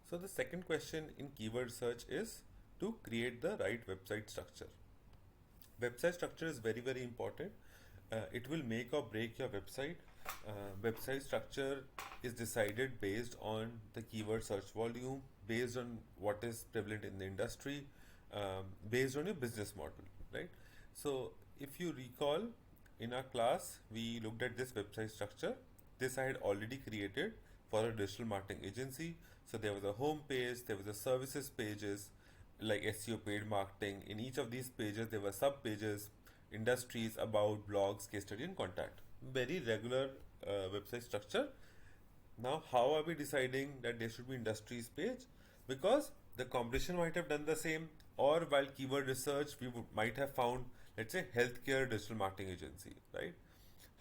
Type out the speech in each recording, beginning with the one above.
So the second question in keyword search is to create the right website structure. Website structure is very, very important. It will make or break your website. Website structure is decided based on the keyword search volume, based on what is prevalent in the industry, based on your business model, right? So if you recall, in our class we looked at this website structure. This I had already created for a digital marketing agency. So there was a home page, there was a services pages like SEO, paid marketing. In each of these pages there were sub pages, industries, about, blogs, case study, and contact. Very regular website structure. Now, how are we deciding that there should be industries page? Because the competition might have done the same, or while keyword research, might have found, let's say, healthcare digital marketing agency, right?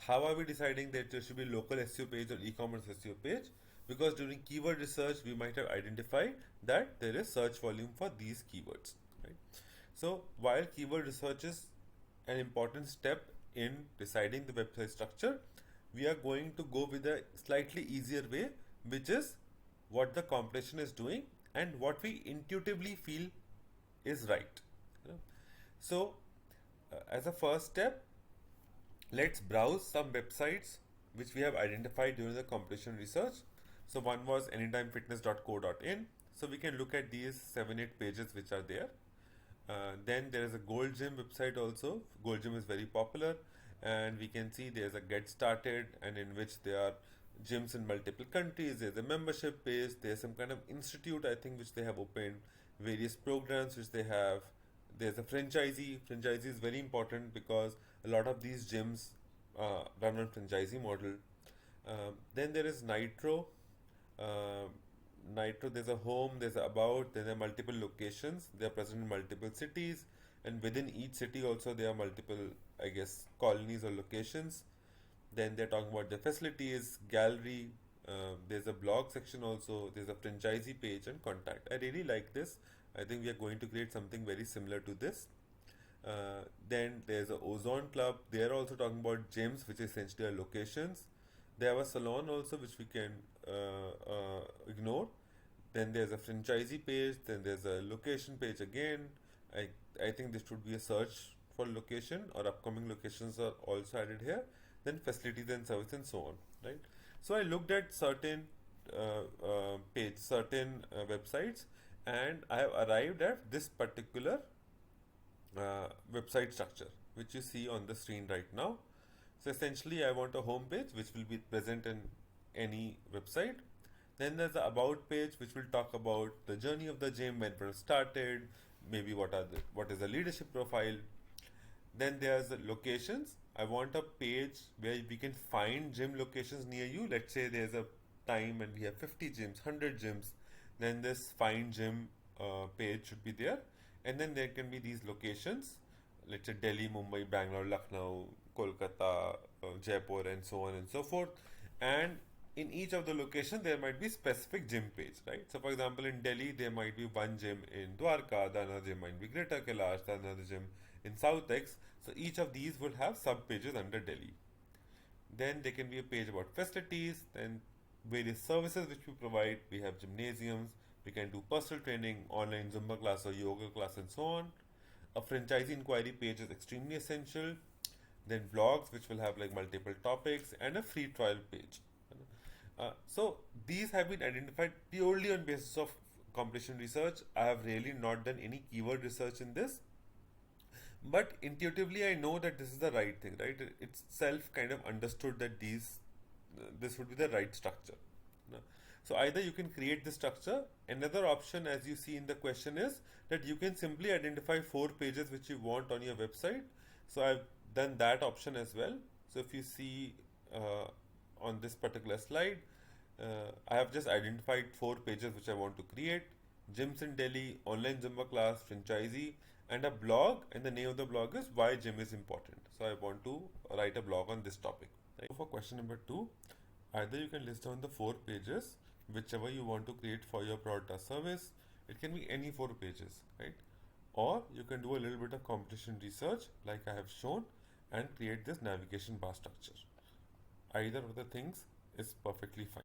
How are we deciding that there should be local SEO page or e-commerce SEO page? Because during keyword research, we might have identified that there is search volume for these keywords, right? So while keyword research is an important step in deciding the website structure, we are going to go with a slightly easier way, which is what the competition is doing and what we intuitively feel is right. You know? So, as a first step, let's browse some websites which we have identified during the competition research. So one was anytimefitness.co.in. So we can look at these 7-8 pages which are there. Then there is a Gold Gym website also. Gold Gym is very popular, and we can see there's a Get Started, and in which there are gyms in multiple countries. There's a membership page. There's some kind of institute, I think, which they have opened. Various programs which they have. There's a franchisee. Franchisee is very important because a lot of these gyms run on franchisee model. Then there is Nitro. Uh, Nitro, there's a home, there's a about, then there are multiple locations. They are present in multiple cities, and within each city also there are multiple, I guess, colonies or locations. Then they're talking about the facilities, gallery. There's a blog section also. There's a franchisee page and contact. I really like this. I think we are going to create something very similar to this. Then there's a Ozone Club. They are also talking about gyms, which essentially are locations. They have a salon also, which we can ignore. Then there's a franchisee page. Then there's a location page again. I I think this should be a search for location, or upcoming locations are also added here. Then facilities and service and so on. Right. So I looked at certain certain websites, and I have arrived at this particular website structure, which you see on the screen right now. So essentially, I want a home page which will be present in any website. Then there's the about page, which will talk about the journey of the gym, when it was started, maybe what is the leadership profile. Then there's the locations. I want a page where we can find gym locations near you. Let's say there's a time and we have 50 gyms, 100 gyms. Then this find gym page should be there. And then there can be these locations. Let's say Delhi, Mumbai, Bangalore, Lucknow, Kolkata, Jaipur, and so on and so forth. And in each of the location there might be specific gym page, right? So for example, in Delhi there might be one gym in Dwarka, the another gym might be Greater Kailash, the another gym in South X. So each of these will have sub pages under Delhi. Then there can be a page about facilities, then various services which we provide. We have gymnasiums, we can do personal training, online Zumba class or yoga class, and so on. A franchisee inquiry page is extremely essential. Then vlogs, which will have like multiple topics, and a free trial page. So these have been identified purely on basis of competition research. I have really not done any keyword research in this, but intuitively I know that this is the right thing, right? It's self kind of understood that this would be the right structure. No? So either you can create the structure. Another option, as you see in the question, is that you can simply identify 4 pages which you want on your website. So I've done that option as well. So if you see on this particular slide, I have just identified 4 pages which I want to create: gyms in Delhi, online Zumba class, franchisee, and a blog. And the name of the blog is why gym is important. So I want to write a blog on this topic. Right? For question number 2, either you can list down the 4 pages, whichever you want to create for your product or service. It can be any 4 pages, right? Or you can do a little bit of competition research, like I have shown, and create this navigation bar structure. Either of the things is perfectly fine.